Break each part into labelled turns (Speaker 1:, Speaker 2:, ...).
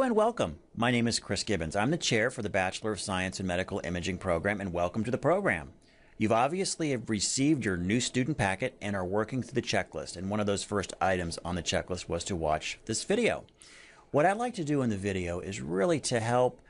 Speaker 1: and welcome. My name is Chris Gibbons. I'm the chair for the Bachelor of Science in Medical Imaging program, and welcome to the program. You've obviously have received your new student packet and are working through the checklist, and one of those first items on the checklist was to watch this video. What I'd like to do in the video is really to help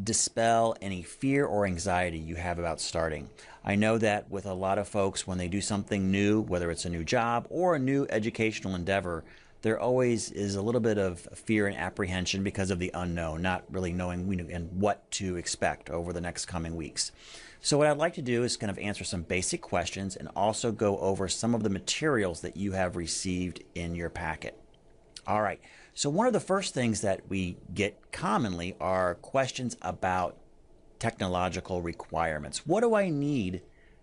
Speaker 1: dispel any fear or anxiety you have about starting. I know that with a lot of folks, when they do something new, whether it's a new job or a new educational endeavor, there always is a little bit of fear and apprehension because of the unknown, not really knowing and what to expect over the next coming weeks. So what I'd like to do is kind of answer some basic questions and also go over some of the materials that you have received in your packet. All right, so one of the first things that we get commonly are questions about technological requirements. What do I need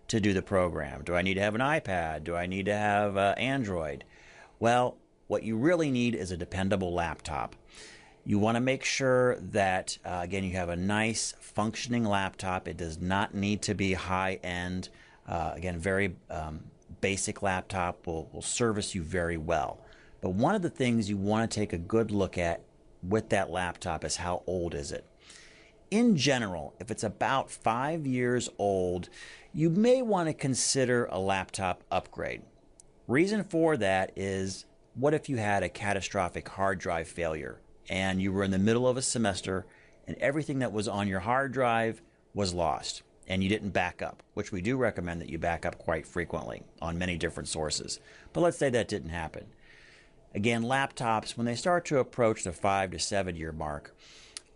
Speaker 1: to do the program? Do I need to have an iPad? Do I need to have Android? Well, what you really need is a dependable laptop. You want to make sure that, again, you have a nice functioning laptop. It does not need to be high-end. Again, very basic laptop will service you very well. But one of the things you want to take a good look at with that laptop is how old is it. In general, if it's about 5 years old, you may want to consider a laptop upgrade. Reason for that is, what if you had a catastrophic hard drive failure and you were in the middle of a semester and everything that was on your hard drive was lost and you didn't back up, which we do recommend that you back up quite frequently on many different sources. But let's say that didn't happen. Again, laptops, when they start to approach the 5 to 7 year mark,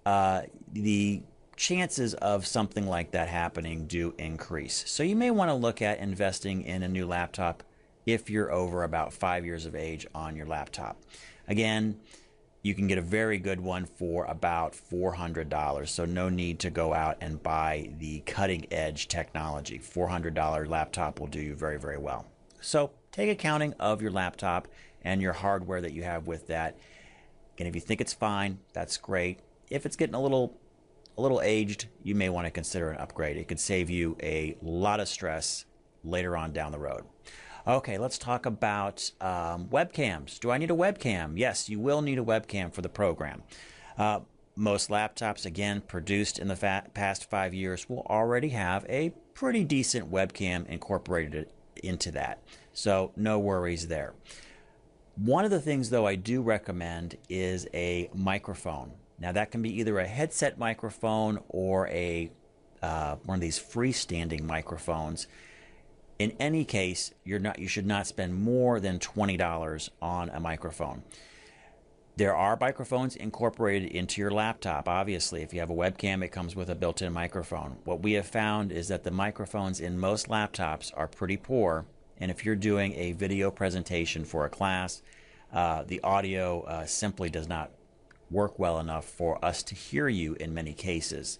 Speaker 1: the chances of something like that happening do increase. So you may want to look at investing in a new laptop if you're over about 5 years of age on your laptop. Again, you can get a very good one for about $400, so no need to go out and buy the cutting edge technology. $400 laptop will do you very, very well. So take accounting of your laptop and your hardware that you have with that. And if you think it's fine, that's great. If it's getting a little aged, you may want to consider an upgrade. It could save you a lot of stress later on down the road. Okay, let's talk about webcams. Do I need a webcam? Yes, you will need a webcam for the program. Most laptops, again, produced in the past 5 years will already have a pretty decent webcam incorporated into that. So no worries there. One of the things, though, I do recommend is a microphone. Now, that can be either a headset microphone or one of these freestanding microphones. In any case, you should not spend more than $20 on a microphone. There are microphones incorporated into your laptop. Obviously, if you have a webcam, it comes with a built-in microphone. What we have found is that the microphones in most laptops are pretty poor, and if you're doing a video presentation for a class, the audio simply does not work well enough for us to hear you in many cases.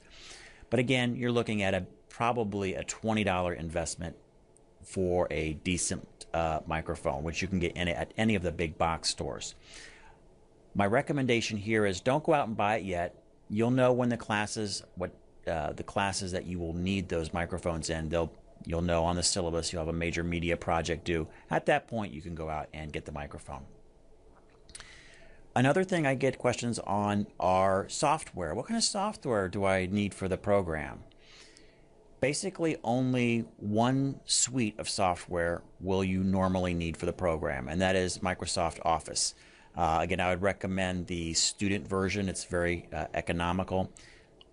Speaker 1: But again, you're looking at probably a $20 investment for a decent microphone, which you can get at any of the big box stores. My recommendation here is don't go out and buy it yet. You'll know when the classes that you will need those microphones in. You'll know on the syllabus. You'll have a major media project due. At that point, you can go out and get the microphone. Another thing I get questions on are software. What kind of software do I need for the program? Basically, only one suite of software will you normally need for the program, and that is Microsoft Office. Again, I would recommend the student version. It's very economical.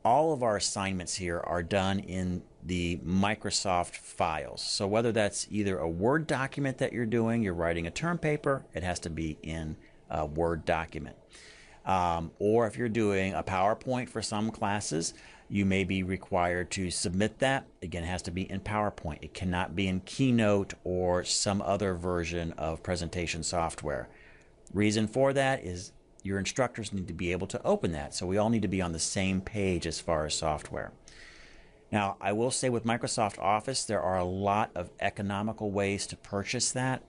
Speaker 1: All of our assignments here are done in the Microsoft files. So whether that's either a Word document that you're writing a term paper, it has to be in a Word document. Or if you're doing a PowerPoint for some classes, you may be required to submit that. Again, it has to be in PowerPoint. It cannot be in Keynote or some other version of presentation software. Reason for that is your instructors need to be able to open that. So we all need to be on the same page as far as software. Now, I will say with Microsoft Office, there are a lot of economical ways to purchase that.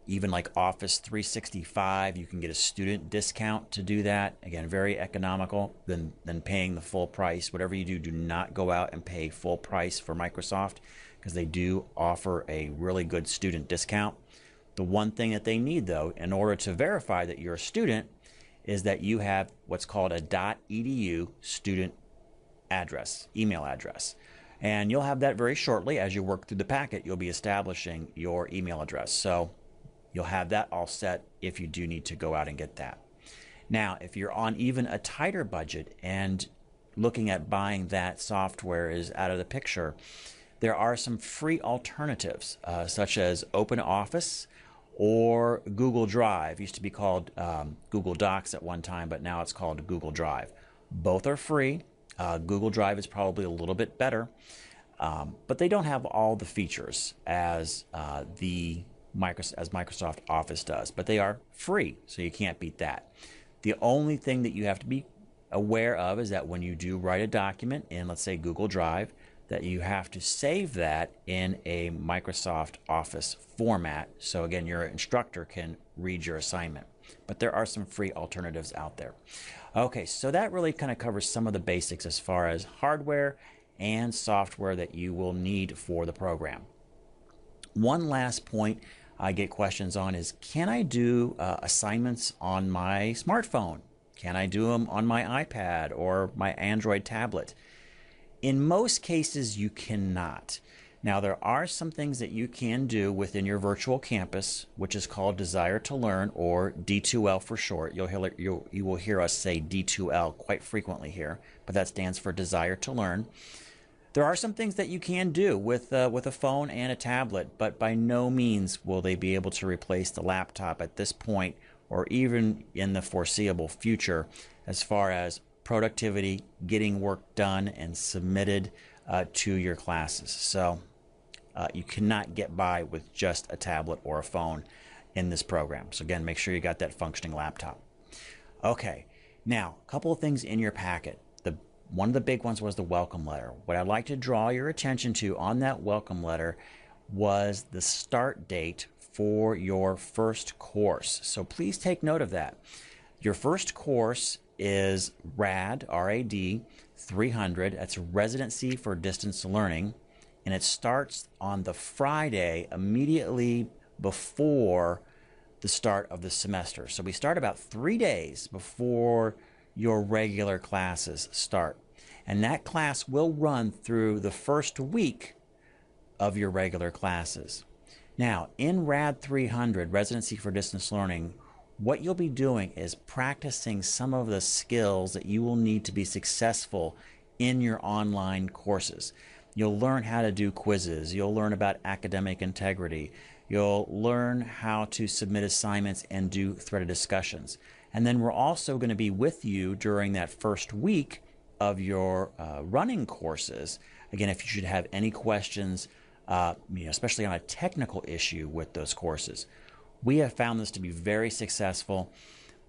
Speaker 1: Even like Office 365, you can get a student discount to do that. Again, very economical than paying the full price. Whatever you do, do not go out and pay full price for Microsoft because they do offer a really good student discount. The one thing that they need, though, in order to verify that you're a student is that you have what's called a .edu student email address. And you'll have that very shortly. As you work through the packet, you'll be establishing your email address. So you'll have that all set if you do need to go out and get that. Now, if you're on even a tighter budget and looking at buying that software is out of the picture, there are some free alternatives, such as OpenOffice or Google Drive. It used to be called Google Docs at one time, but now it's called Google Drive. Both are free. Google Drive is probably a little bit better, but they don't have all the features as Microsoft Office does, but they are free, so you can't beat that. The only thing that you have to be aware of is that when you do write a document in, let's say, Google Drive, that you have to save that in a Microsoft Office format. So again, your instructor can read your assignment. But there are some free alternatives out there. Okay, so that really kind of covers some of the basics as far as hardware and software that you will need for the program. One last point I get questions on is, can I do assignments on my smartphone? Can I do them on my iPad or my Android tablet? In most cases, you cannot. Now, there are some things that you can do within your virtual campus, which is called Desire to Learn, or D2L for short. You will hear us say D2L quite frequently here, but that stands for Desire to Learn. There are some things that you can do with a phone and a tablet, but by no means will they be able to replace the laptop at this point or even in the foreseeable future as far as productivity, getting work done and submitted to your classes. So you cannot get by with just a tablet or a phone in this program. So again, make sure you got that functioning laptop. Okay, now a couple of things in your packet. One of the big ones was the welcome letter. What I'd like to draw your attention to on that welcome letter was the start date for your first course. So please take note of that. Your first course is RAD, R-A-D 300. That's Residency for Distance Learning. And it starts on the Friday immediately before the start of the semester. So we start about 3 days before your regular classes start. And that class will run through the first week of your regular classes. Now, in RAD 300, Residency for Distance Learning, what you'll be doing is practicing some of the skills that you will need to be successful in your online courses. You'll learn how to do quizzes. You'll learn about academic integrity. You'll learn how to submit assignments and do threaded discussions. And then we're also going to be with you during that first week of your running courses. Again, if you should have any questions, especially on a technical issue with those courses. We have found this to be very successful.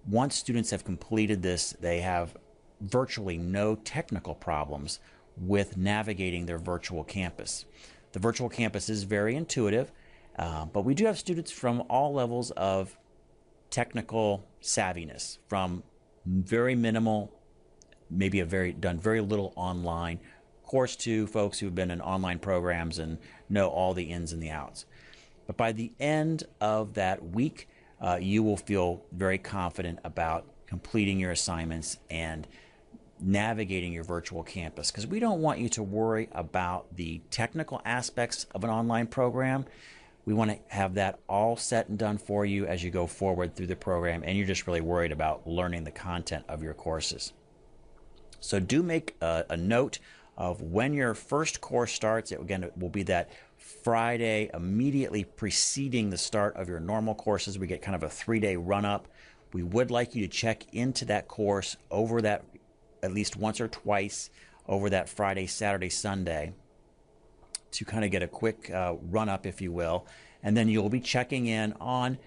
Speaker 1: Once students have completed this, they have virtually no technical problems with navigating their virtual campus. The virtual campus is very intuitive, but we do have students from all levels of technical savviness, from very minimal, maybe done very little online course, to folks who've been in online programs and know all the ins and the outs. But by the end of that week, you will feel very confident about completing your assignments and navigating your virtual campus, because we don't want you to worry about the technical aspects of an online program. We want to have that all set and done for you as you go forward through the program, and you're just really worried about learning the content of your courses. So do make a note of when your first course starts. Again, it will be that Friday immediately preceding the start of your normal courses. We get kind of a 3-day run-up. We would like you to check into that course over that at least once or twice over that Friday, Saturday, Sunday, to kind of get a quick run-up, if you will. And then you'll be checking in on,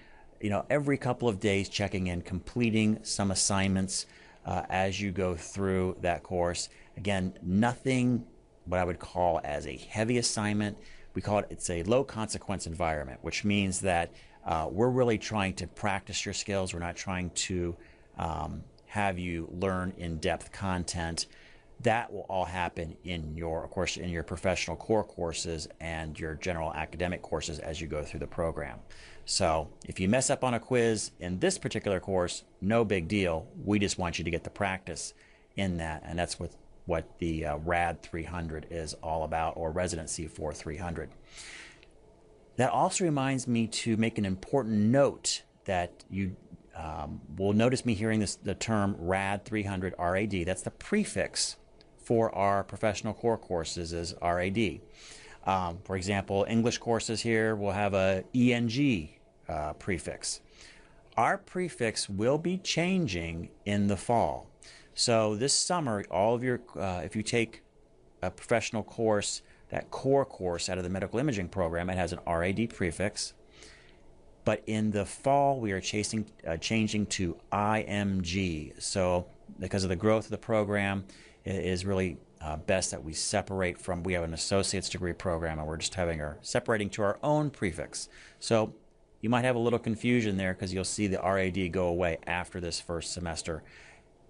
Speaker 1: every couple of days, checking in, completing some assignments as you go through that course. Again, nothing what I would call as a heavy assignment. It's a low consequence environment, which means that we're really trying to practice your skills. We're not trying to have you learn in-depth content. That will all happen in your, of course, in your professional core courses and your general academic courses as you go through the program. So if you mess up on a quiz in this particular course, no big deal. We just want you to get the practice in that, and that's what the RAD 300 is all about, or Residency for 300. That also reminds me to make an important note that you will notice me hearing the term RAD 300, RAD. That's the prefix for our professional core courses is RAD. For example, English courses here will have a ENG prefix. Our prefix will be changing in the fall. So this summer, all of your, if you take a professional course, that core course out of the medical imaging program, it has an RAD prefix. But in the fall, we are changing to IMG. So because of the growth of the program, it is really best that we separate from, we have an associate's degree program and we're just separating to our own prefix. So you might have a little confusion there because you'll see the RAD go away after this first semester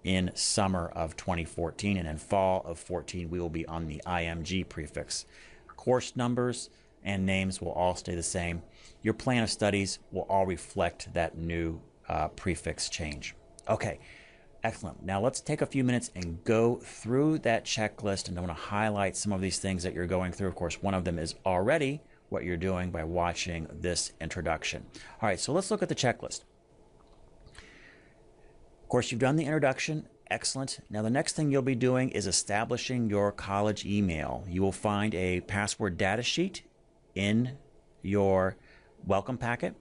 Speaker 1: in summer of 2014, and in fall of 14 we will be on the IMG prefix. Course numbers and names will all stay the same. Your plan of studies will all reflect that new prefix change. Okay, excellent. Now let's take a few minutes and go through that checklist, and I want to highlight some of these things that you're going through. Of course, one of them is already what you're doing by watching this introduction. All right, so let's look at the checklist. Of course, you've done the introduction. Excellent. Now the next thing you'll be doing is establishing your college email. You will find a password data sheet in your welcome packet.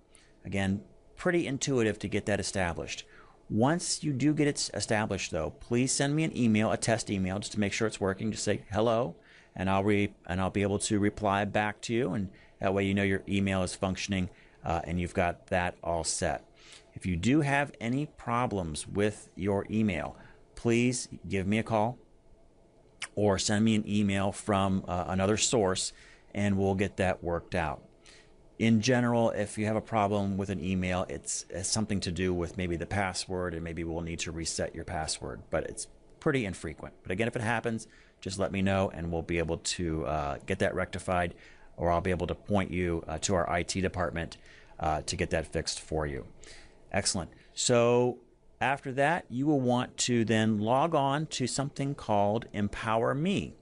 Speaker 1: Again, pretty intuitive to get that established. Once you do get it established, though, please send me an email, a test email, just to make sure it's working. Just say hello, and I'll be able to reply back to you, and that way you know your email is functioning and you've got that all set. If you do have any problems with your email, please give me a call or send me an email from another source, and we'll get that worked out. In general, if you have a problem with an email, it's something to do with maybe the password, and maybe we'll need to reset your password, but it's pretty infrequent. But again, if it happens, just let me know and we'll be able to get that rectified, or I'll be able to point you to our IT department to get that fixed for you. Excellent. So after that, you will want to then log on to something called Empower Me.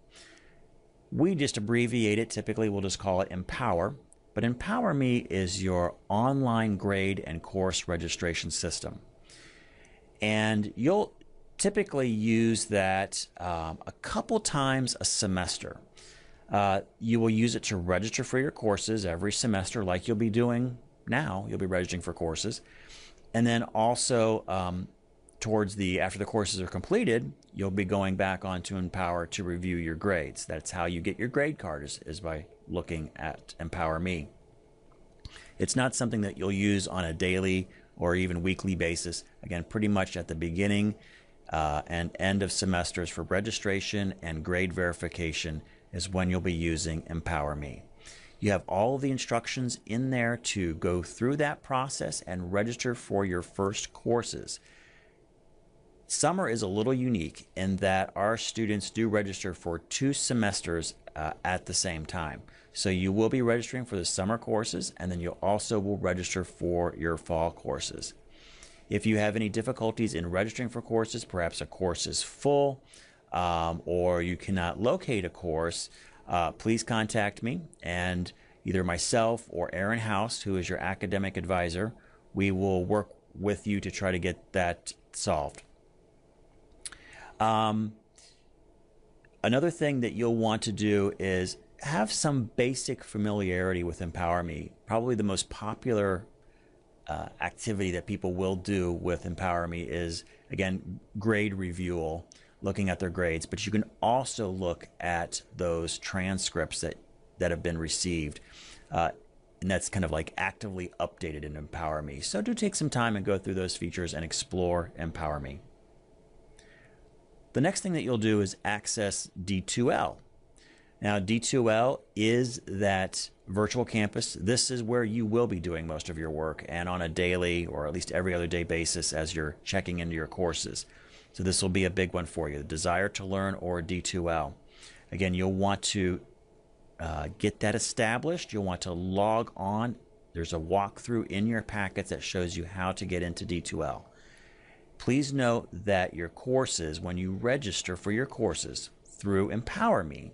Speaker 1: We just abbreviate it. Typically, we'll just call it Empower. But Empower Me is your online grade and course registration system. And you'll typically use that a couple times a semester. You will use it to register for your courses every semester, like you'll be doing now. You'll be registering for courses. And then also after the courses are completed, you'll be going back onto Empower to review your grades. That's how you get your grade card, is by looking at Empower Me. It's not something that you'll use on a daily or even weekly basis. Again, pretty much at the beginning and end of semesters for registration and grade verification is when you'll be using Empower Me. You have all of the instructions in there to go through that process and register for your first courses. Summer is a little unique in that our students do register for 2 semesters at the same time. So you will be registering for the summer courses, and then you also will register for your fall courses. If you have any difficulties in registering for courses, perhaps a course is full, or you cannot locate a course, please contact me, and either myself or Aaron House, who is your academic advisor, we will work with you to try to get that solved. Another thing that you'll want to do is have some basic familiarity with Empower Me. Probably the most popular activity that people will do with Empower Me is, again, grade review, looking at their grades, but you can also look at those transcripts that have been received, and that's kind of like actively updated in Empower Me. So do take some time and go through those features and explore Empower Me. The next thing that you'll do is access D2L. Now, D2L is that virtual campus. This is where you will be doing most of your work, and on a daily or at least every other day basis as you're checking into your courses. So this will be a big one for you, the Desire to Learn or D2L. Again, you'll want to get that established. You'll want to log on. There's a walkthrough in your packets that shows you how to get into D2L. Please note that your courses, when you register for your courses through EmpowerMe,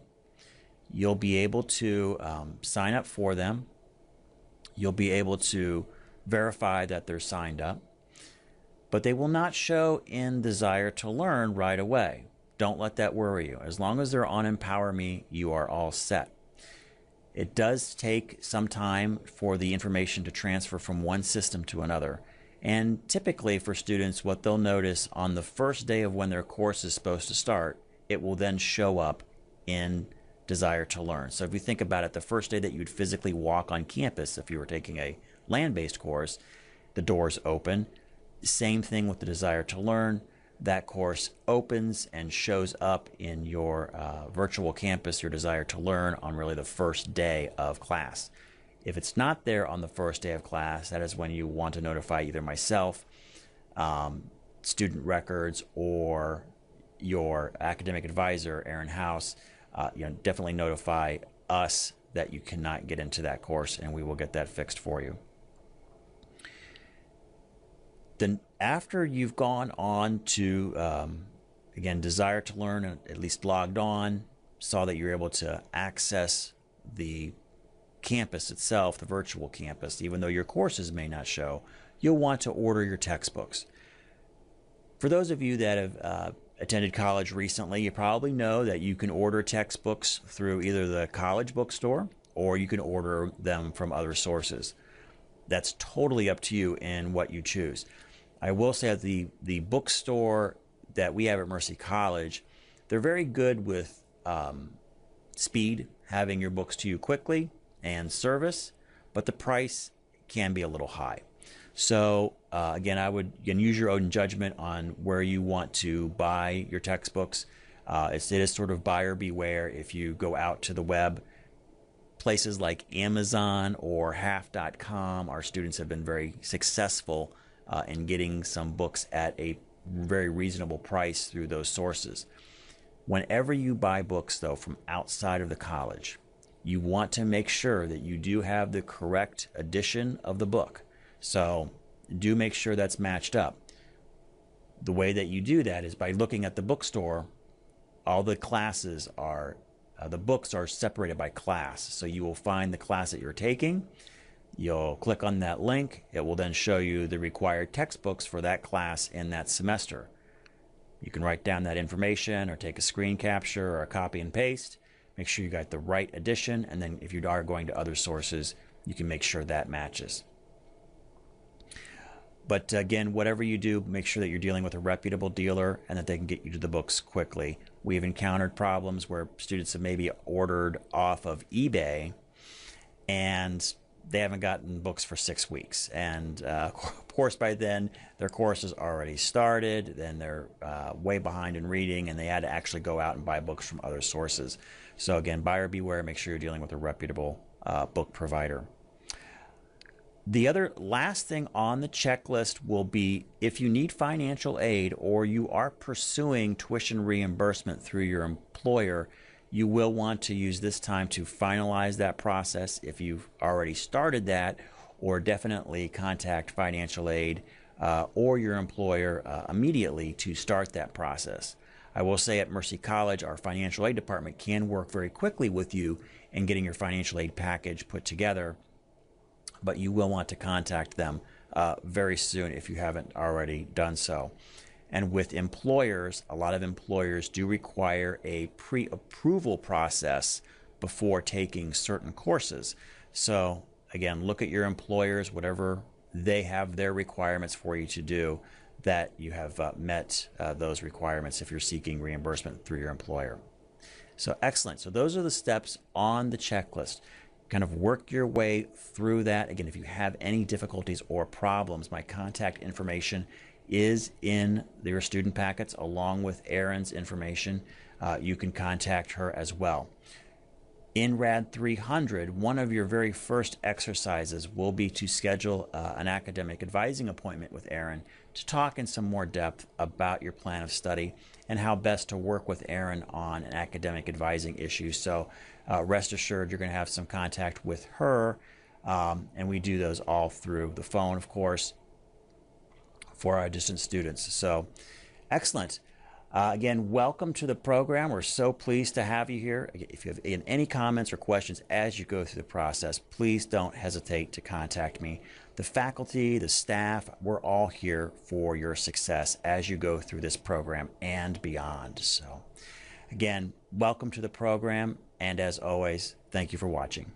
Speaker 1: you'll be able to sign up for them. You'll be able to verify that they're signed up, but they will not show in Desire to Learn right away. Don't let that worry you. As long as they're on EmpowerMe, you are all set. It does take some time for the information to transfer from one system to another. And typically for students, what they'll notice on the first day of when their course is supposed to start, it will then show up in Desire to Learn. So if you think about it, the first day that you'd physically walk on campus, if you were taking a land-based course, the doors open. Same thing with the Desire to Learn. That course opens and shows up in your virtual campus, your Desire to Learn, on really the first day of class. If it's not there on the first day of class, that is when you want to notify either myself, student records, or your academic advisor, Aaron House. Definitely notify us that you cannot get into that course, and we will get that fixed for you. Then after you've gone on to, again, Desire to Learn, at least logged on, saw that you're able to access the campus itself, the virtual campus, even though your courses may not show, you'll want to order your textbooks. For those of you that have attended college recently, you probably know that you can order textbooks through either the college bookstore or you can order them from other sources. That's totally up to you in what you choose. I will say that the bookstore that we have at Mercy College, they're very good with speed, having your books to you quickly, and service, but the price can be a little high. So again, I would use your own judgment on where you want to buy your textbooks. It is sort of buyer beware. If you go out to the web, places like Amazon or half.com, our students have been very successful in getting some books at a very reasonable price through those sources. Whenever you buy books, though, from outside of the college, you want to make sure that you do have the correct edition of the book. So do make sure that's matched up. The way that you do that is by looking at the bookstore. All the classes are, the books are separated by class. So you will find the class that you're taking. You'll click on that link. It will then show you the required textbooks for that class in that semester. You can write down that information or take a screen capture or a copy and paste. Make sure you got the right edition, and then if you are going to other sources, you can make sure that matches. But again, whatever you do, make sure that you're dealing with a reputable dealer and that they can get you to the books quickly. We've encountered problems where students have maybe ordered off of eBay and they haven't gotten books for 6 weeks. And of course, by then, their course has already started, then they're way behind in reading, and they had to actually go out and buy books from other sources. So again, buyer beware, make sure you're dealing with a reputable book provider. The other last thing on the checklist will be if you need financial aid or you are pursuing tuition reimbursement through your employer, you will want to use this time to finalize that process if you've already started that, or definitely contact financial aid or your employer immediately to start that process. I will say at Mercy College, our financial aid department can work very quickly with you in getting your financial aid package put together, but you will want to contact them very soon if you haven't already done so. And with employers, a lot of employers do require a pre-approval process before taking certain courses. So again, look at your employers, whatever they have their requirements for you to do, that you have met those requirements if you're seeking reimbursement through your employer. So excellent. So those are the steps on the checklist. Kind of work your way through that. Again, if you have any difficulties or problems, my contact information is in your student packets along with Erin's information. You can contact her as well. In RAD 300, one of your very first exercises will be to schedule an academic advising appointment with Erin to talk in some more depth about your plan of study and how best to work with Erin on an academic advising issue. So rest assured you're going to have some contact with her, and we do those all through the phone, of course, for our distant students. So excellent. Again, welcome to the program. We're so pleased to have you here. If you have any comments or questions as you go through the process, please don't hesitate to contact me. The faculty, the staff, we're all here for your success as you go through this program and beyond. So again, welcome to the program. And as always, thank you for watching.